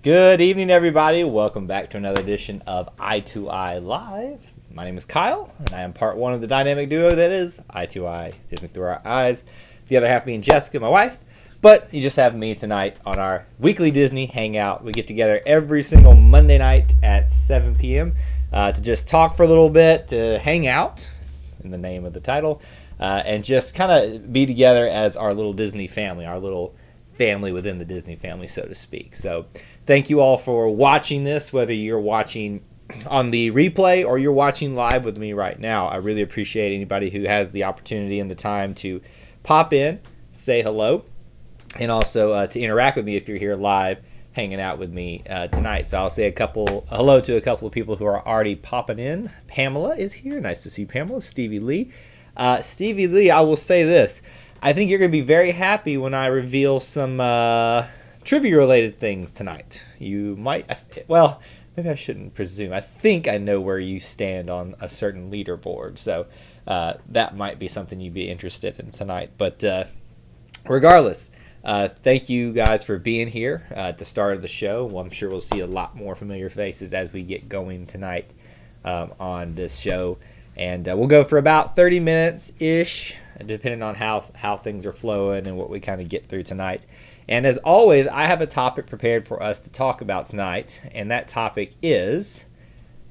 Good evening, everybody. Welcome back to another edition of Eye to Eye Live. My name is Kyle, and I am part one of the dynamic duo that is Eye to Eye, Disney Through Our Eyes. The other half being Jessica, my wife. But you just have me tonight on our weekly Disney Hangout. We get together every single Monday night at 7 p.m. To just talk for a little bit, to hang out, in the name of the title, and just kind of be together as our little Disney family, our little family within the Disney family, so to speak. So thank you all for watching this, whether you're watching on the replay or you're watching live with me right now. I really appreciate anybody who has the opportunity and the time to pop in, say hello, and also to interact with me if you're here live hanging out with me tonight. So I'll say hello to a couple of people who are already popping in. Pamela is here. Nice to see Pamela. Stevie Lee. Stevie Lee, I will say this. I think you're going to be very happy when I reveal some trivia-related things tonight. You might, well, maybe I shouldn't presume. I think I know where you stand on a certain leaderboard, so that might be something you'd be interested in tonight. But regardless, thank you guys for being here at the start of the show. Well, I'm sure we'll see a lot more familiar faces as we get going tonight on this show. And we'll go for about 30 minutes-ish, depending on how things are flowing and what we kind of get through tonight. And as always, I have a topic prepared for us to talk about tonight, and that topic is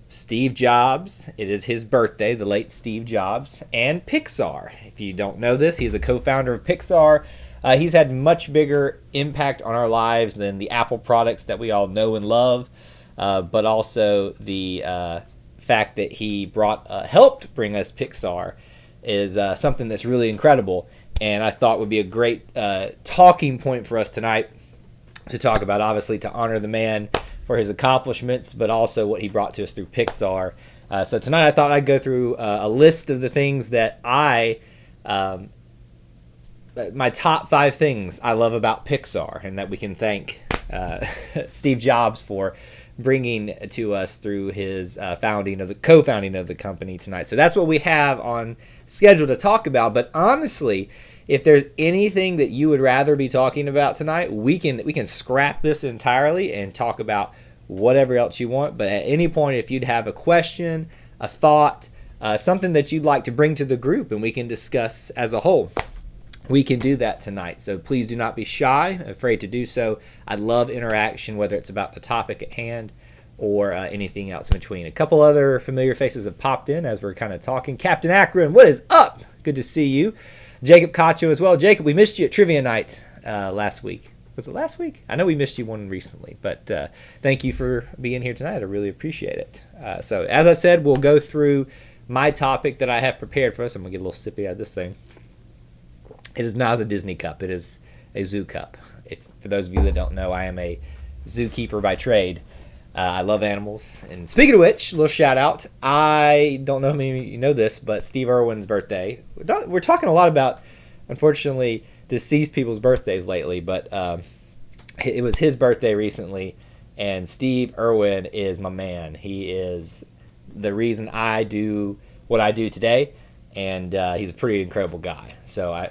Steve Jobs. It is his birthday, the late Steve Jobs, and Pixar. If you don't know this, he's a co-founder of Pixar. He's had much bigger impact on our lives than the Apple products that we all know and love, but also the fact that he helped bring us Pixar is something that's really incredible, and I thought would be a great talking point for us tonight to talk about, obviously to honor the man for his accomplishments, but also what he brought to us through Pixar. So tonight I thought I'd go through a list of the things that my top 5 things I love about Pixar, and that we can thank Steve Jobs for bringing to us through his co-founding of the company tonight. So that's what we have on schedule to talk about. But honestly, if there's anything that you would rather be talking about tonight, we can scrap this entirely and talk about whatever else you want. But at any point, if you'd have a question, a thought, something that you'd like to bring to the group and we can discuss as a whole, we can do that tonight. So please do not be shy, afraid to do so. I'd love interaction, whether it's about the topic at hand or anything else in between. A couple other familiar faces have popped in as we're kind of talking. Captain Akron, what is up? Good to see you. Jacob Cacho as well. Jacob, we missed you at Trivia Night last week. Was it last week? I know we missed you one recently, but thank you for being here tonight. I really appreciate it. So as I said, we'll go through my topic that I have prepared for us. I'm going to get a little sippy out of this thing. It is not a Disney cup. It is a zoo cup. For those of you that don't know, I am a zookeeper by trade. I love animals. And speaking of which, a little shout out. I don't know how many of you know this, but Steve Irwin's birthday. We're talking a lot about, unfortunately, deceased people's birthdays lately, but it was his birthday recently, and Steve Irwin is my man. He is the reason I do what I do today. And he's a pretty incredible guy. So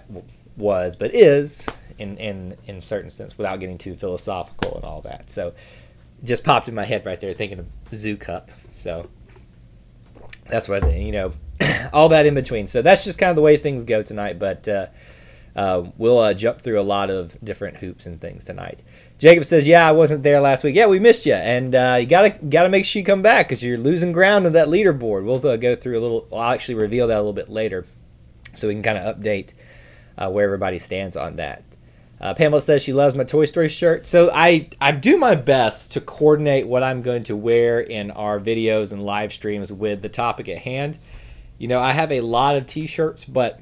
is in certain sense, without getting too philosophical and all that. So just popped in my head right there thinking of Zoo Cup. So that's what, all that in between. So that's just kind of the way things go tonight. But we'll jump through a lot of different hoops and things tonight. Jacob says, yeah, I wasn't there last week. Yeah, we missed you. And you gotta make sure you come back because you're losing ground on that leaderboard. We'll go through I'll actually reveal that a little bit later so we can kind of update where everybody stands on that. Pamela says she loves my Toy Story shirt. So I do my best to coordinate what I'm going to wear in our videos and live streams with the topic at hand. I have a lot of t-shirts, but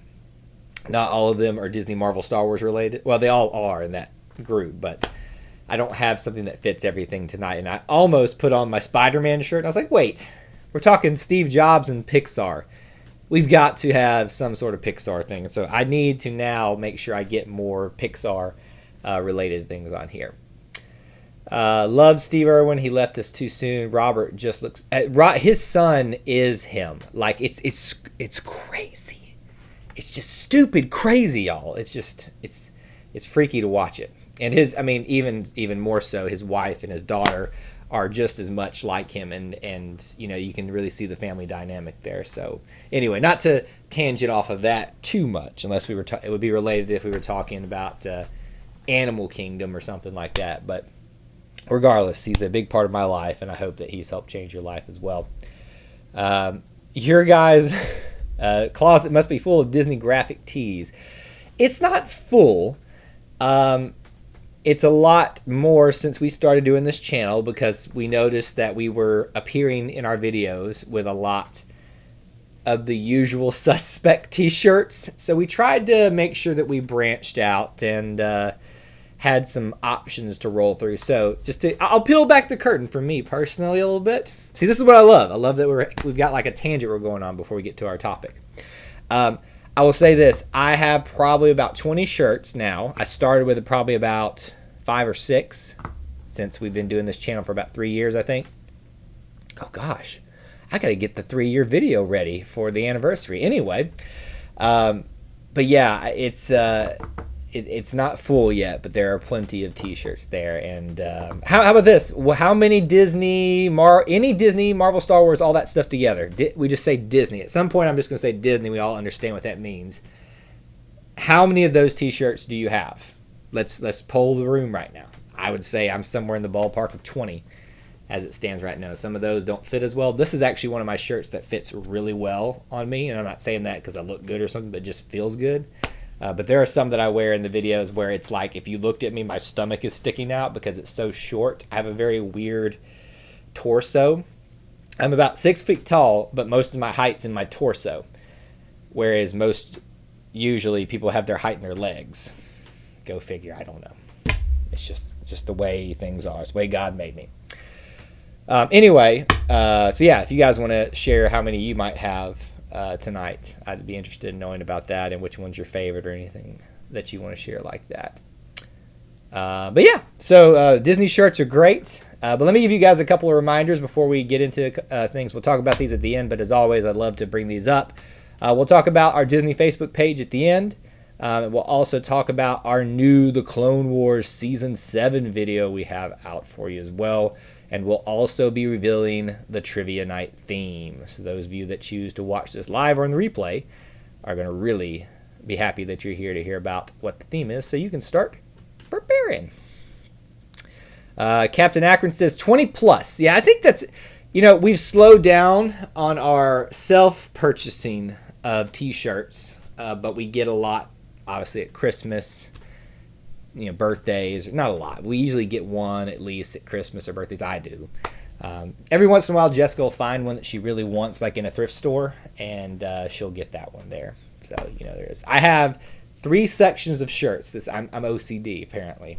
not all of them are Disney, Marvel, Star Wars related. Well, they all are in that group, but I don't have something that fits everything tonight. And I almost put on my Spider-Man shirt. And I was like, wait, we're talking Steve Jobs and Pixar. We've got to have some sort of Pixar thing. So I need to now make sure I get more Pixar related things on here. Love Steve Irwin. He left us too soon. Robert just looks... his son is him. Like, it's crazy. It's just stupid crazy, y'all. It's freaky to watch it. And his, I mean, even more so, his wife and his daughter are just as much like him, and you know, you can really see the family dynamic there. So anyway, not to tangent off of that too much, unless we were it would be related if we were talking about Animal Kingdom or something like that. But regardless, he's a big part of my life, and I hope that he's helped change your life as well. Your guys' closet must be full of Disney graphic tees. It's not full. It's a lot more since we started doing this channel, because we noticed that we were appearing in our videos with a lot of the usual suspect t-shirts. So we tried to make sure that we branched out and had some options to roll through. So I'll peel back the curtain for me personally a little bit. See, this is what I love. I love that we've got like a tangent we're going on before we get to our topic. I will say this. I have probably about 20 shirts now. I started with probably about 5 or 6 since we've been doing this channel for about 3 years, I think. Oh, gosh. I got to get the 3-year video ready for the anniversary. Anyway, but yeah, it's not full yet, but there are plenty of t-shirts there. And how about this? How many Disney, Marvel, Star Wars, all that stuff together? We just say Disney. At some point, I'm just going to say Disney. We all understand what that means. How many of those t-shirts do you have? Let's poll the room right now. I would say I'm somewhere in the ballpark of 20 as it stands right now. Some of those don't fit as well. This is actually one of my shirts that fits really well on me, and I'm not saying that because I look good or something, but it just feels good. But there are some that I wear in the videos where it's like if you looked at me, my stomach is sticking out because it's so short. I have a very weird torso. I'm about 6 feet tall, but most of my height's in my torso, whereas usually people have their height in their legs. Go figure. I don't know. It's just the way things are. It's the way God made me. Anyway, so yeah, if you guys want to share how many you might have tonight, I'd be interested in knowing about that and which one's your favorite or anything that you want to share like that. But yeah, so Disney shirts are great. But let me give you guys a couple of reminders before we get into things. We'll talk about these at the end, but as always, I'd love to bring these up. We'll talk about our Disney Facebook page at the end. We'll also talk about our new The Clone Wars Season 7 video we have out for you as well. And we'll also be revealing the Trivia Night theme. So those of you that choose to watch this live or in the replay are going to really be happy that you're here to hear about what the theme is, so you can start preparing. Captain Akron says 20 plus. Yeah, I think that's, we've slowed down on our self-purchasing of t-shirts, but we get a lot, obviously, at Christmas, birthdays. Not a lot. We usually get one at least at Christmas or birthdays. I do. Every once in a while, Jessica will find one that she really wants, like in a thrift store, and she'll get that one there. So, there is. I have 3 sections of shirts. I'm OCD, apparently.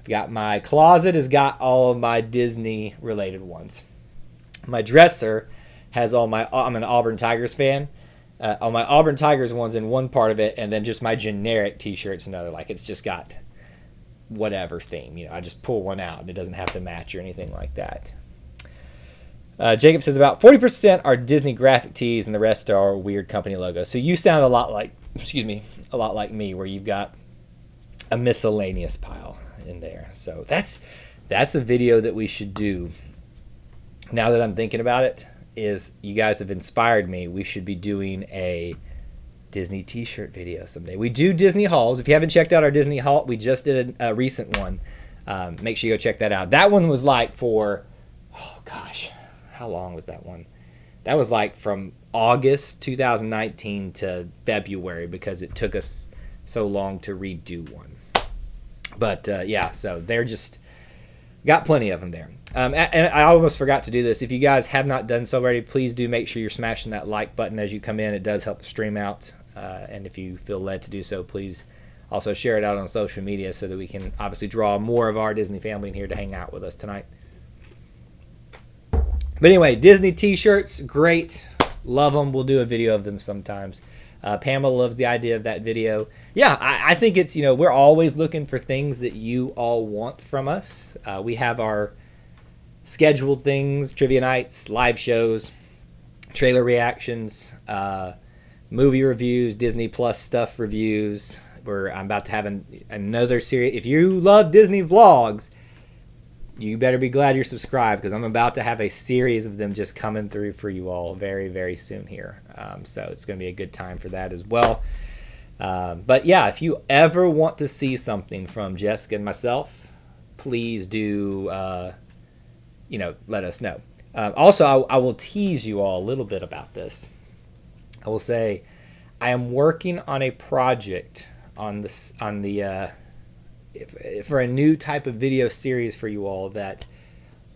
I've got my closet has got all of my Disney-related ones. My dresser has I'm an Auburn Tigers fan. All my Auburn Tigers ones in one part of it, and then just my generic t-shirts another. Like, it's just got whatever theme. I just pull one out, and it doesn't have to match or anything like that. Jacob says about 40% are Disney graphic tees, and the rest are weird company logos. So you sound a lot like me, where you've got a miscellaneous pile in there. So that's a video that we should do. Now that I'm thinking about it, is you guys have inspired me. We should be doing a Disney t-shirt video someday. We do Disney hauls. If you haven't checked out our Disney haul, we just did a recent one. Make sure you go check that out. That one was like how long was that one? That was like from August 2019 to February, because it took us so long to redo one. But yeah, so they're just got plenty of them there. And I almost forgot to do this. If you guys have not done so already, please do make sure you're smashing that like button as you come in. It does help the stream out. And if you feel led to do so, please also share it out on social media so that we can obviously draw more of our Disney family in here to hang out with us tonight. But anyway, Disney t-shirts, great. Love them. We'll do a video of them sometimes. Pamela loves the idea of that video. Yeah, I think it's, we're always looking for things that you all want from us. We have our scheduled things, trivia nights, live shows, trailer reactions, movie reviews, Disney Plus stuff reviews, I'm about to have another series. If you love Disney vlogs, you better be glad you're subscribed, because I'm about to have a series of them just coming through for you all very, very soon here. So it's going to be a good time for that as well. But yeah, if you ever want to see something from Jessica and myself, please do, let us know. Also, I will tease you all a little bit about this. I will say I am working on a project for a new type of video series for you all that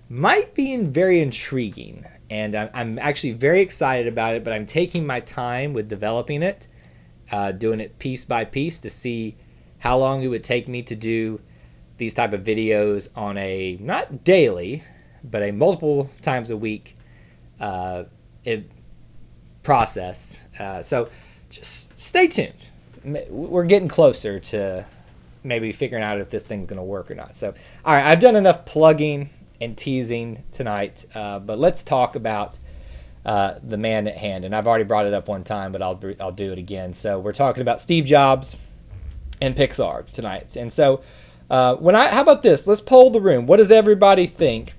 might be very intriguing, and I'm actually very excited about it, but I'm taking my time with developing it, doing it piece by piece to see how long it would take me to do these type of videos on a, not daily, but a multiple times a week process. So just stay tuned. We're getting closer to maybe figuring out if this thing's going to work or not. So, all right, I've done enough plugging and teasing tonight, but let's talk about the man at hand. And I've already brought it up one time, but I'll do it again. So we're talking about Steve Jobs and Pixar tonight. And so how about this? Let's poll the room. What does everybody think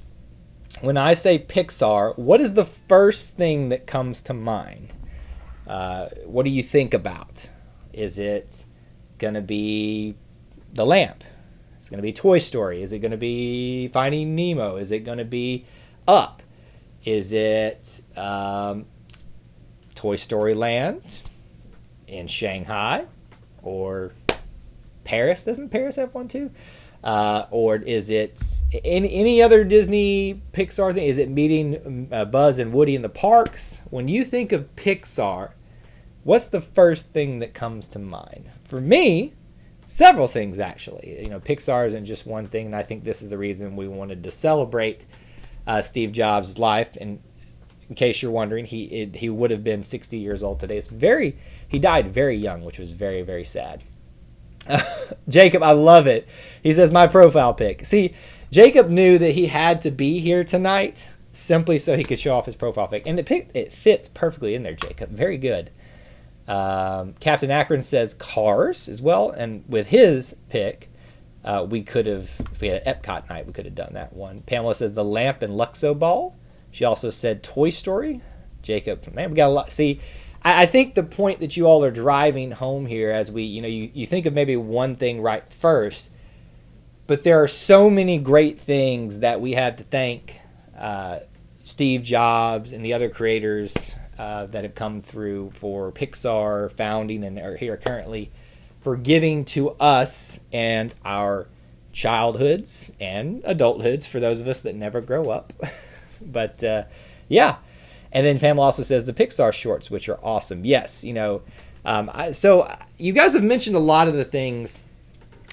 when I say Pixar? What is the first thing that comes to mind? What do you think about? Is it going to be the lamp? Is it going to be Toy Story? Is it going to be Finding Nemo? Is it going to be Up? Is it Toy Story Land in Shanghai? Or Paris? Doesn't Paris have one too? Or is it any other Disney Pixar thing? Is it meeting Buzz and Woody in the parks? When you think of Pixar, what's the first thing that comes to mind? For me, several things actually. Pixar isn't just one thing, and I think this is the reason we wanted to celebrate Steve Jobs' life. And in case you're wondering, he would have been 60 years old today. He died very young, which was very, very sad. Jacob, I love it. He says, my profile pic. See, Jacob knew that he had to be here tonight simply so he could show off his profile pic. And it fits perfectly in there, Jacob. Very good. Captain Akron says Cars as well. And with his pick, we could have, if we had an Epcot night, we could have done that one. Pamela says the lamp and Luxo ball. She also said Toy Story. Jacob, man, we got a lot. See, I think the point that you all are driving home here, as you think of maybe one thing right first, but there are so many great things that we have to thank Steve Jobs and the other creators that have come through for Pixar founding and are here currently for giving to us and our childhoods and adulthoods for those of us that never grow up. But yeah. And then Pamela also says the Pixar shorts, which are awesome. Yes, so you guys have mentioned a lot of the things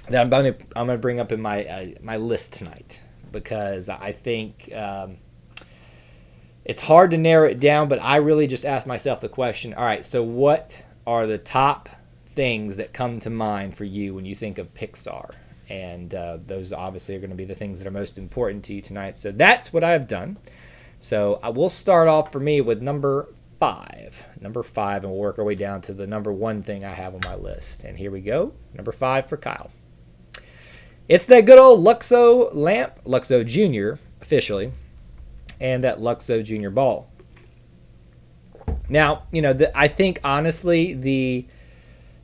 that I'm going to bring up in my list tonight, because I think it's hard to narrow it down, but I really just asked myself the question, all right, so what are the top things that come to mind for you when you think of Pixar? And those obviously are going to be the things that are most important to you tonight. So that's what I've done. So I will start off for me with number 5. Number 5, and we'll work our way down to the number 1 thing I have on my list. And here we go. Number 5 for Kyle. It's that good old Luxo lamp, Luxo Junior officially, and that Luxo Junior ball. Now, I think honestly the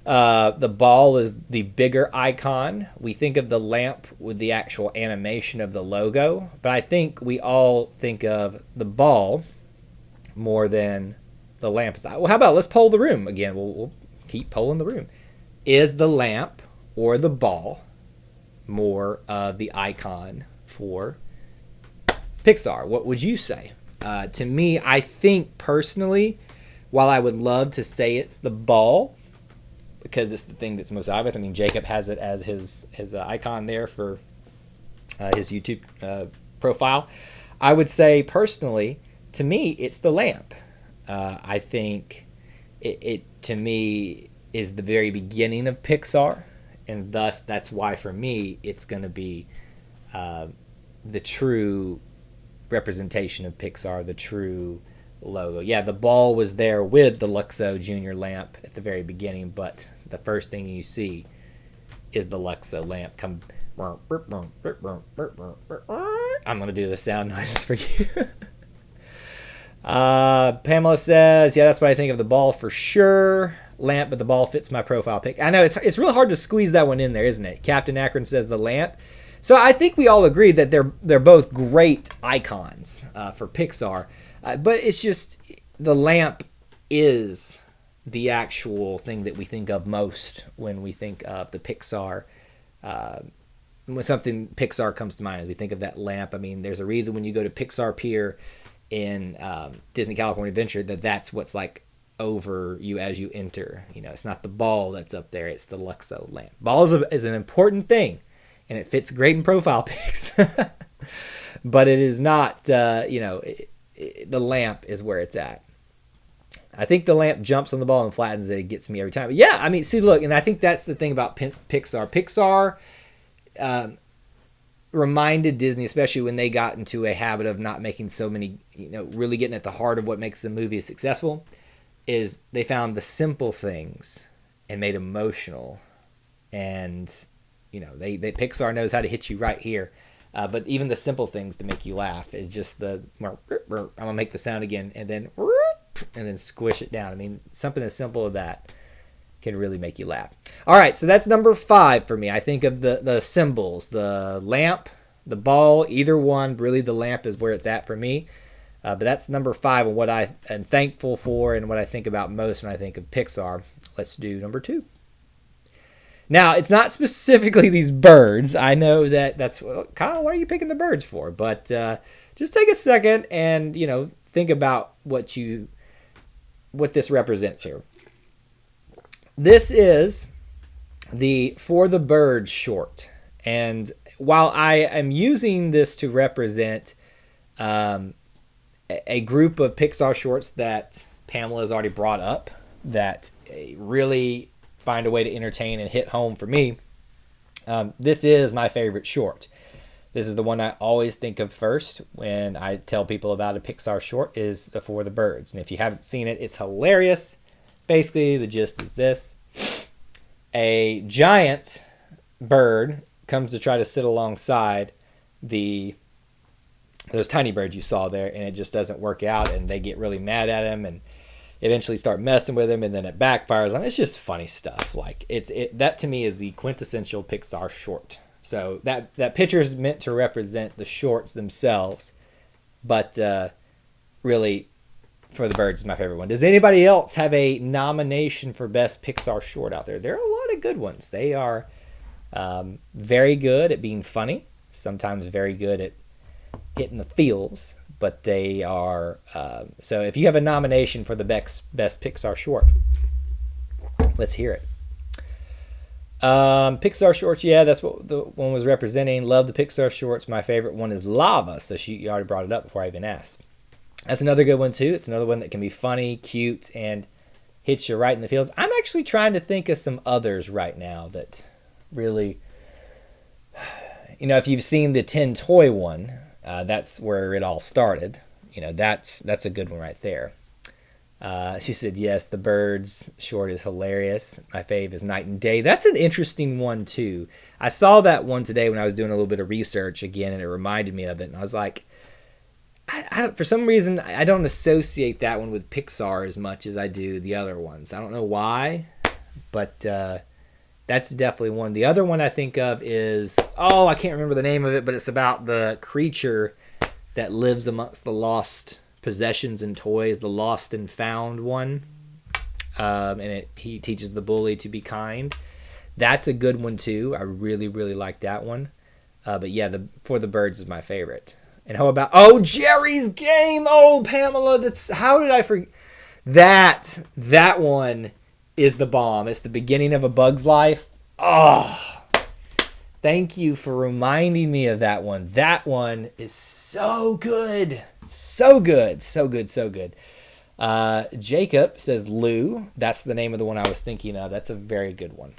ball is the bigger icon. We think of the lamp with the actual animation of the logo, but I think we all think of the ball more than the lamp. Well, how about let's poll the room again? We'll keep polling the room. Is the lamp or the ball more of the icon for Pixar? What would you say? To me, I think personally, while I would love to say it's the ball, because it's the thing that's most obvious. I mean, Jacob has it as his icon there for his YouTube profile. I would say personally, to me, it's the lamp. I think it to me is the very beginning of Pixar, and thus that's why for me it's going to be the true representation of Pixar, the true logo. Yeah, the ball was there with the Luxo Junior lamp at the very beginning, but the first thing you see is the Luxo lamp. I'm going to do the sound noises for you. Pamela says, yeah, that's what I think of the ball for sure. Lamp, but the ball fits my profile pic. I know it's really hard to squeeze that one in there, isn't it? Captain Akron says the lamp. So I think we all agree that they're both great icons for Pixar, but it's just the lamp is the actual thing that we think of most when we think of the Pixar. When something Pixar comes to mind, we think of that lamp. I mean, there's a reason when you go to Pixar Pier in Disney California Adventure that's what's like over you as you enter. You know, it's not the ball that's up there; it's the Luxo lamp. Ball is an important thing, and it fits great in profile pics. But it is not. The lamp is where it's at. I think the lamp jumps on the ball and flattens it. It gets me every time. But yeah, I mean, see, look, and I think that's the thing about Pixar. Pixar reminded Disney, especially when they got into a habit of not making so many, really getting at the heart of what makes the movie successful, is they found the simple things and made emotional. And, they Pixar knows how to hit you right here. But even the simple things to make you laugh is just I'm going to make the sound again and then squish it down. I mean, something as simple as that can really make you laugh. All right, so that's number 5 for me. I think of the symbols, the lamp, the ball, either one. Really, the lamp is where it's at for me. But that's number 5 and what I am thankful for and what I think about most when I think of Pixar. Let's do number 2. Now, it's not specifically these birds. I know that's Kyle, what are you picking the birds for? But just take a second and, think about what this represents here. This is the For the Birds short. And while I am using this to represent a group of Pixar shorts that Pamela has already brought up that really find a way to entertain and hit home for me, this is my favorite short. This is the one I always think of first when I tell people about a Pixar short is the For the Birds. And if you haven't seen it, it's hilarious. Basically, the gist is this. A giant bird comes to try to sit alongside those tiny birds you saw there, and it just doesn't work out, and they get really mad at him and eventually start messing with him, and then it backfires on him. It's just funny stuff. Like that to me is the quintessential Pixar short. So that picture is meant to represent the shorts themselves, but really, For the Birds is my favorite one. Does anybody else have a nomination for Best Pixar Short out there? There are a lot of good ones. They are very good at being funny, sometimes very good at hitting the feels, but they are... so if you have a nomination for the best Pixar Short, let's hear it. Pixar shorts, yeah, that's what the one was representing. Love the Pixar shorts. My favorite one is Lava, so you already brought it up before I even asked. That's another good one too. It's another one that can be funny, cute, and hits you right in the feels. I'm actually trying to think of some others right now that really, if you've seen the 10 toy one, that's where it all started. That's a good one right there. She said, yes, the Birds short is hilarious. My fave is Night and Day. That's an interesting one, too. I saw that one today when I was doing a little bit of research again, and it reminded me of it. And I was like, for some reason, I don't associate that one with Pixar as much as I do the other ones. I don't know why, but that's definitely one. The other one I think of is, I can't remember the name of it, but it's about the creature that lives amongst the lost possessions and toys, the Lost and Found one, and he teaches the bully to be kind. That's a good one too. I really, really like that one. But yeah, For the Birds is my favorite. And how about Jerry's Game? Pamela, how did I forget that one is the bomb. It's the beginning of A Bug's Life. Thank you for reminding me of that one. That one is so good. So good. So good. So good. Jacob says Lou. That's the name of the one I was thinking of. That's a very good one.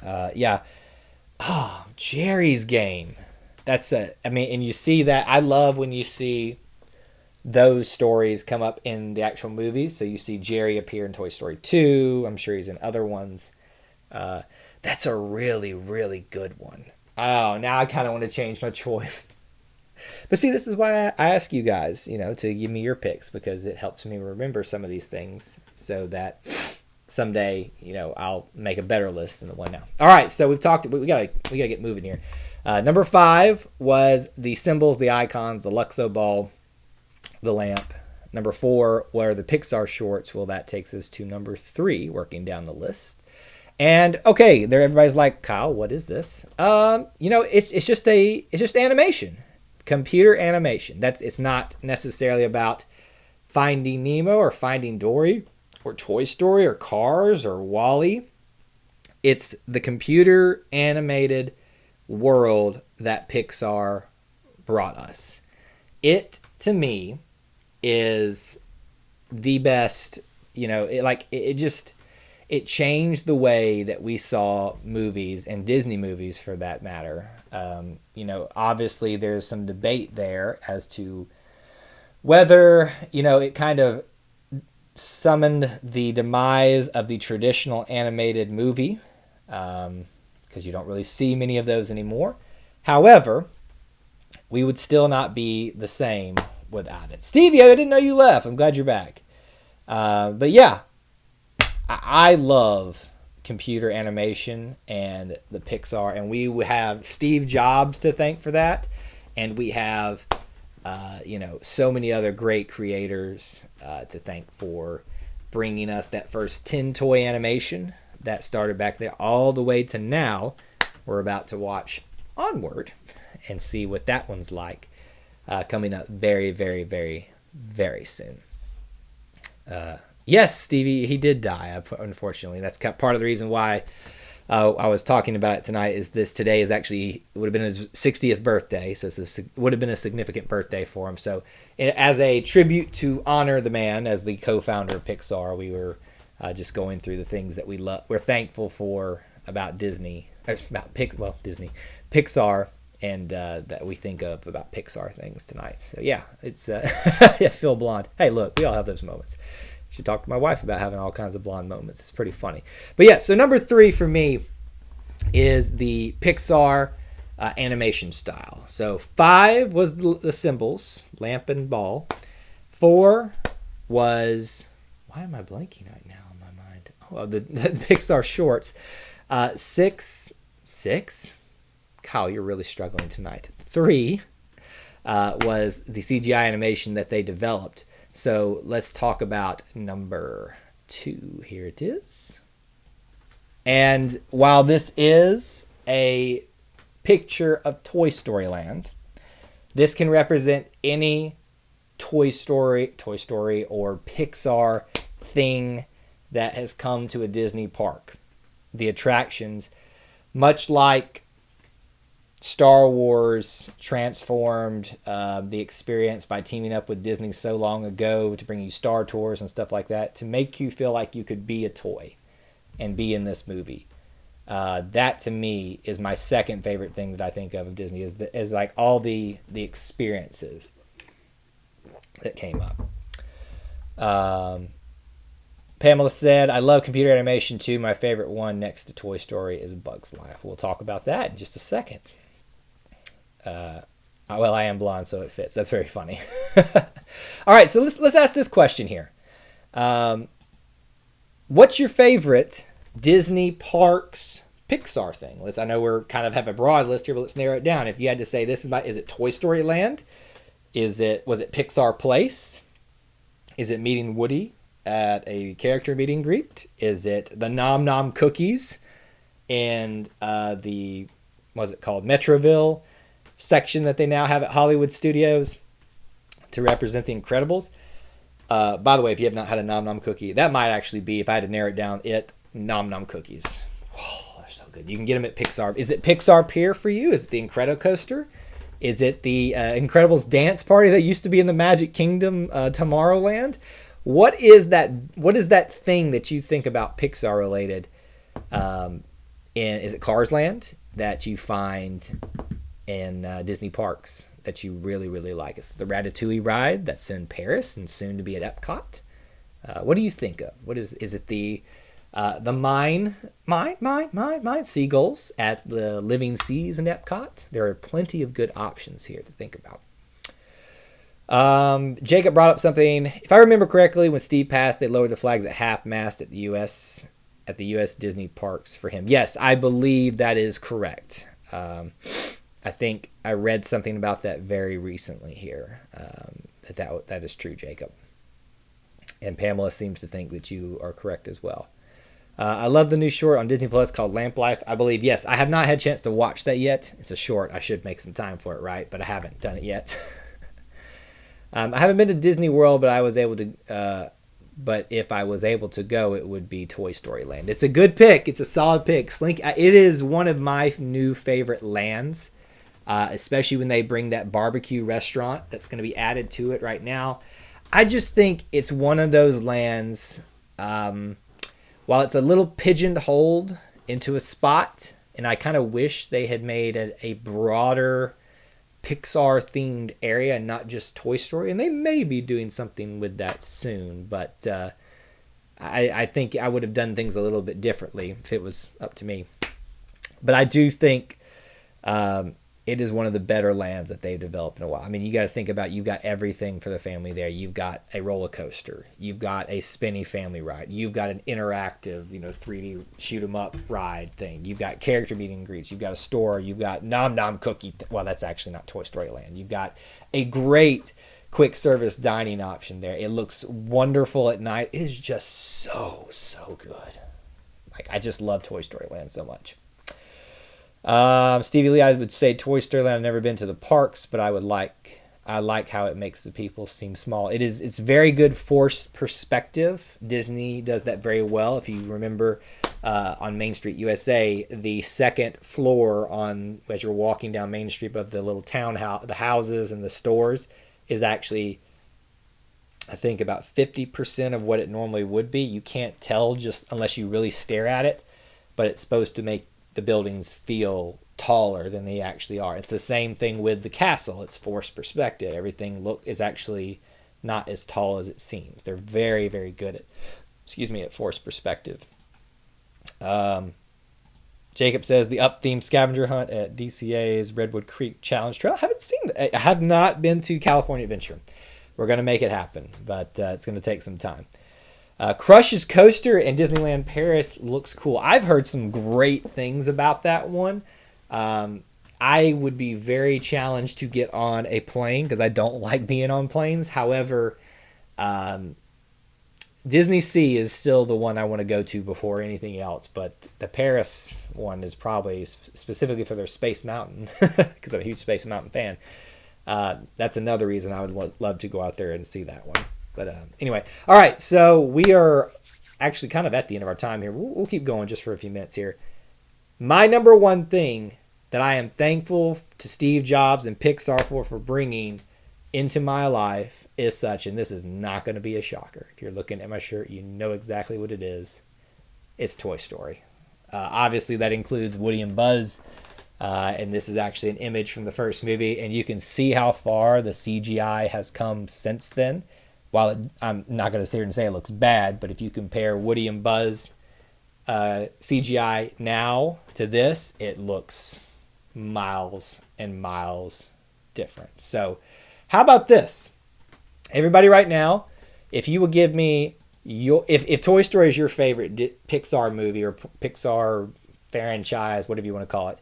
Yeah. Jerry's Game. And you see that. I love when you see those stories come up in the actual movies. So you see Jerry appear in Toy Story 2. I'm sure he's in other ones. But That's a really, really good one. Oh, now I kind of want to change my choice. But see, this is why I ask you guys, to give me your picks, because it helps me remember some of these things so that someday, I'll make a better list than the one now. All right, so we've talked. We gotta get moving here. Number 5 was the symbols, the icons, the Luxo ball, the lamp. Number 4 were the Pixar shorts. Well, that takes us to number 3, working down the list. And okay, there everybody's like, Kyle, what is this? It's just animation, computer animation. It's not necessarily about Finding Nemo or Finding Dory or Toy Story or Cars or Wall-E. It's the computer animated world that Pixar brought us. It, to me, is the best. It changed the way that we saw movies, and Disney movies for that matter. Obviously there's some debate there as to whether, it kind of summoned the demise of the traditional animated movie, because you don't really see many of those anymore. However, we would still not be the same without it. Stevie, I didn't know you left. I'm glad you're back. But yeah, I love computer animation and the Pixar, and we have Steve Jobs to thank for that, and we have so many other great creators to thank for bringing us that first 10-toy animation that started back there all the way to now. We're about to watch Onward and see what that one's like, coming up very, very, very, very soon. Yes, Stevie, he did die, unfortunately. That's part of the reason why I was talking about it tonight. Today is actually, it would have been his 60th birthday, so it would have been a significant birthday for him. So as a tribute to honor the man, as the co-founder of Pixar, we were just going through the things that we're thankful for about Disney, Pixar, and that we think of about Pixar things tonight. So yeah, it's yeah, Phil Blonde. Hey, look, we all have those moments. Should talk to my wife about having all kinds of blonde moments. It's pretty funny. But yeah, so number 3 for me is the Pixar animation style. So 5 was the symbols, lamp and ball. 4 was, why am I blanking right now in my mind? Oh, the Pixar shorts. 6, Kyle, you're really struggling tonight. 3 was the CGI animation that they developed. So let's talk about number 2. Here it is. And while this is a picture of Toy Story Land, this can represent any Toy Story or Pixar thing that has come to a Disney park. The attractions, much like Star Wars transformed the experience by teaming up with Disney so long ago to bring you Star Tours and stuff like that, to make you feel like you could be a toy and be in this movie. That to me is my second favorite thing that I think of Disney, is like all the experiences that came up. Pamela said, I love computer animation too. My favorite one next to Toy Story is Bug's Life. We'll talk about that in just a second. Well, I am blonde, so it fits. That's very funny. All right, so let's ask this question here. What's your favorite Disney parks Pixar thing? I know we're kind of have a broad list here, but let's narrow it down. If you had to say is it Toy Story Land? Was it Pixar Place? Is it meeting Woody at a character meet and greet? Is it the Nom Nom cookies and the, what's it called, Metroville section that they now have at Hollywood Studios to represent The Incredibles? By the way, if you have not had a Nom Nom cookie, that might actually be, if I had to narrow it down, Nom Nom cookies. Oh, they're so good. You can get them at Pixar. Is it Pixar Pier for you? Is it the Incredicoaster? Is it the Incredibles dance party that used to be in the Magic Kingdom, Tomorrowland? What is that thing that you think about Pixar related? Is it Cars Land that you find in Disney parks that you really, really like? It's the Ratatouille ride that's in Paris and soon to be at Epcot. What do you think of? Is it the The mine seagulls at the Living Seas in Epcot. There are plenty of good options here to think about. Jacob brought up something. If I remember correctly, when Steve passed, they lowered the flags at half mast at the U.S. Disney parks for him. Yes, I believe that is correct. I think I read something about that very recently here. That is true, Jacob. And Pamela seems to think that you are correct as well. I love the new short on Disney Plus called Lamp Life. I believe, yes, I have not had a chance to watch that yet. It's a short. I should make some time for it, right? But I haven't done it yet. I haven't been to Disney World, but but if I was able to go, it would be Toy Story Land. It's a good pick. It's a solid pick. Slink. It is one of my new favorite lands, especially when they bring that barbecue restaurant that's going to be added to it right now. I just think it's one of those lands. While it's a little pigeonholed into a spot, and I kind of wish they had made a broader Pixar-themed area and not just Toy Story, and they may be doing something with that soon, but I think I would have done things a little bit differently if it was up to me. But I do think it is one of the better lands that they've developed in a while. I mean, you got to think about, you've got everything for the family there. You've got a roller coaster. You've got a spinny family ride. You've got an interactive, 3D shoot 'em up ride thing. You've got character meet and greets. You've got a store. You've got Nom Nom Cookie. Well, that's actually not Toy Story Land. You've got a great quick service dining option there. It looks wonderful at night. It is just so good. Like, I just love Toy Story Land so much. Stevie Lee, I would say Toy Story Land. I've never been to the parks, but I like how it makes the people seem small. It's very good forced perspective. Disney does that very well. If you remember, on Main Street USA, the second floor as you're walking down Main Street of the little townhouse, the houses and the stores, is actually, I think, about 50% of what it normally would be. You can't tell just unless you really stare at it, but it's supposed to make the buildings feel taller than they actually are. It's the same thing with the castle. It's forced perspective. Everything is actually not as tall as it seems. They're very, very good at forced perspective. Jacob says the up-themed scavenger hunt at DCA's Redwood Creek Challenge Trail. I haven't seen that. I have not been to California Adventure. We're going to make it happen, but it's going to take some time. Crush's Coaster in Disneyland Paris looks cool. I've heard some great things about that one. I would be very challenged to get on a plane because I don't like being on planes. However, Disney Sea is still the one I want to go to before anything else. But the Paris one is probably specifically for their Space Mountain because I'm a huge Space Mountain fan. That's another reason I would love to go out there and see that one. But anyway, all right, so we are actually kind of at the end of our time here. We'll keep going just for a few minutes here. My number one thing that I am thankful to Steve Jobs and Pixar for bringing into my life is such, and this is not going to be a shocker. If you're looking at my shirt, you know exactly what it is. It's Toy Story. Obviously, that includes Woody and Buzz, and this is actually an image from the first movie, and you can see how far the CGI has come since then. While I'm not going to sit here and say it looks bad, but if you compare Woody and Buzz CGI now to this, it looks miles and miles different. So how about this? Everybody right now, if you would give me if Toy Story is your favorite Pixar movie or Pixar franchise, whatever you want to call it,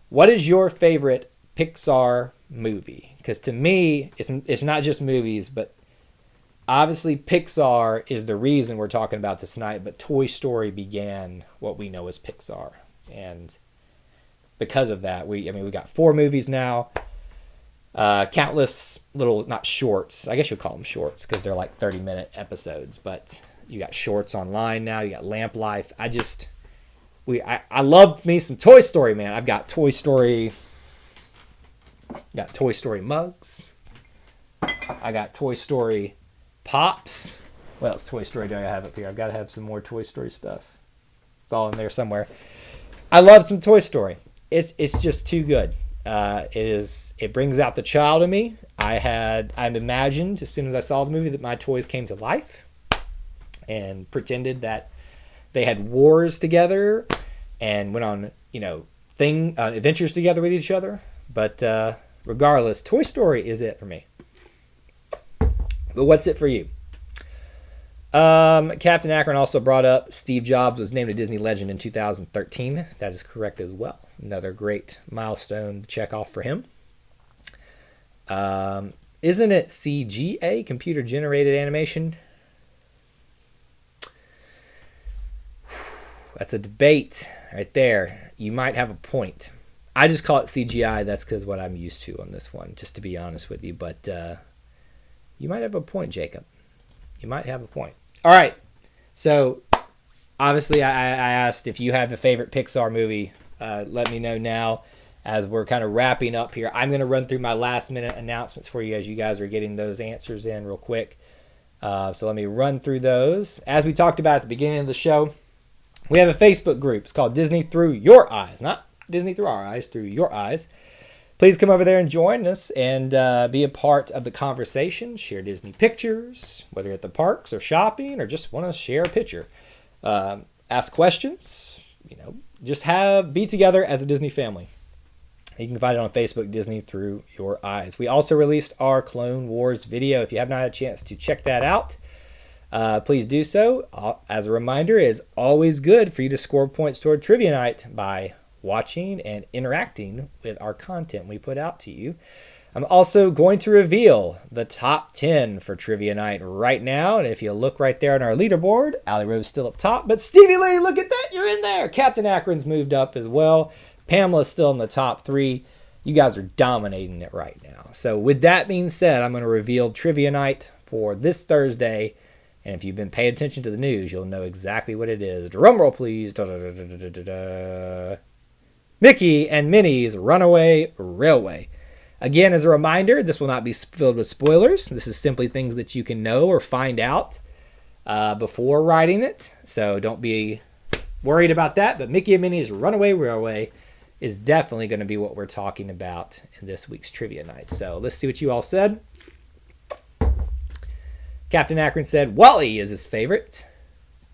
what is your favorite Pixar movie? Because to me, it's not just movies, but obviously, Pixar is the reason we're talking about this tonight, but Toy Story began what we know as Pixar. And because of that, we got 4 movies now, countless little, not shorts, I guess you'll call them shorts because they're like 30-minute episodes, but you got shorts online now, you got Lamp Life. I love me some Toy Story, man. I've got Toy Story mugs. I got Toy Story Pops. What else Toy Story do I have up here? I've got to have some more Toy Story stuff. It's all in there somewhere. I love some Toy Story. It's just too good. It brings out the child in me. I imagined as soon as I saw the movie that my toys came to life and pretended that They had wars together and went on, adventures together with each other. But regardless, Toy Story is it for me. But what's it for you? Captain Akron also brought up Steve Jobs was named a Disney legend in 2013. That is correct as well. Another great milestone to check off for him. Isn't it CGA, computer generated animation? That's a debate right there. You might have a point. I just call it CGI. That's because what I'm used to on this one, just to be honest with you. But you might have a point, Jacob. You might have a point. All right. So, obviously, I asked if you have a favorite Pixar movie. Let me know now as we're kind of wrapping up here. I'm going to run through my last-minute announcements for you as you guys are getting those answers in real quick. So let me run through those. As we talked about at the beginning of the show, we have a Facebook group. It's called Disney Through Your Eyes. Not Disney Through Our Eyes, Through Your Eyes. Please come over there and join us and be a part of the conversation. Share Disney pictures, whether at the parks or shopping or just want to share a picture. Ask questions, just be together as a Disney family. You can find it on Facebook, Disney Through Your Eyes. We also released our Clone Wars video. If you have not had a chance to check that out, please do so. As a reminder, it is always good for you to score points toward Trivia Night by watching and interacting with our content we put out to you. I'm also going to reveal the top 10 for Trivia Night right now. And if you look right there on our leaderboard, Allie Rowe's still up top. But Stevie Lee, look at that. You're in there. Captain Akron's moved up as well. Pamela's still in the top 3. You guys are dominating it right now. So with that being said, I'm going to reveal Trivia Night for this Thursday. And if you've been paying attention to the news, you'll know exactly what it is. Drum roll, please. Mickey and Minnie's Runaway Railway. Again, as a reminder, this will not be filled with spoilers. This is simply things that you can know or find out before writing it. So don't be worried about that. But Mickey and Minnie's Runaway Railway is definitely going to be what we're talking about in this week's Trivia Night. So let's see what you all said. Captain Akron said Wall-E is his favorite.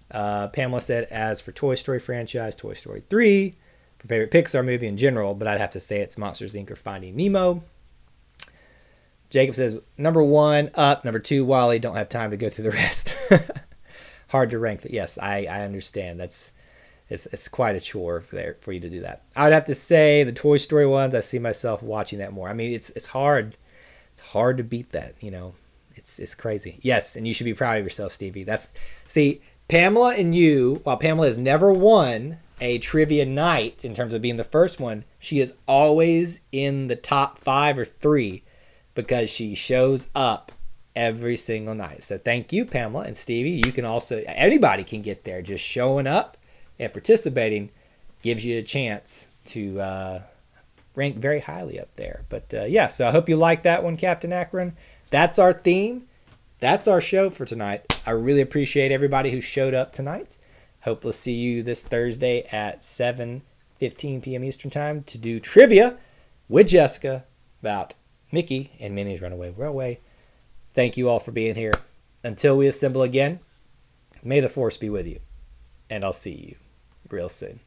Pamela said, as for Toy Story franchise, Toy Story 3. For favorite Pixar movie in general, but I'd have to say it's Monsters, Inc. or Finding Nemo. Jacob says, number 1, Up. Number 2, Wall-E. Don't have time to go through the rest. Hard to rank. Yes, I understand. It's quite a chore for you to do that. I would have to say the Toy Story ones, I see myself watching that more. I mean, it's hard. It's hard to beat that, It's crazy. Yes, and you should be proud of yourself, Stevie. See, Pamela and you, while Pamela has never won a trivia night in terms of being the first one, she is always in the top 5 or 3 because she shows up every single night. So thank you, Pamela and Stevie. You can also, anybody can get there. Just showing up and participating gives you a chance to rank very highly up there. But so I hope you like that one, Captain Akron. That's our theme. That's our show for tonight. I really appreciate everybody who showed up tonight. Hope we'll see you this Thursday at 7:15 p.m. Eastern Time to do trivia with Jessica about Mickey and Minnie's Runaway Railway. Thank you all for being here. Until we assemble again, may the force be with you. And I'll see you real soon.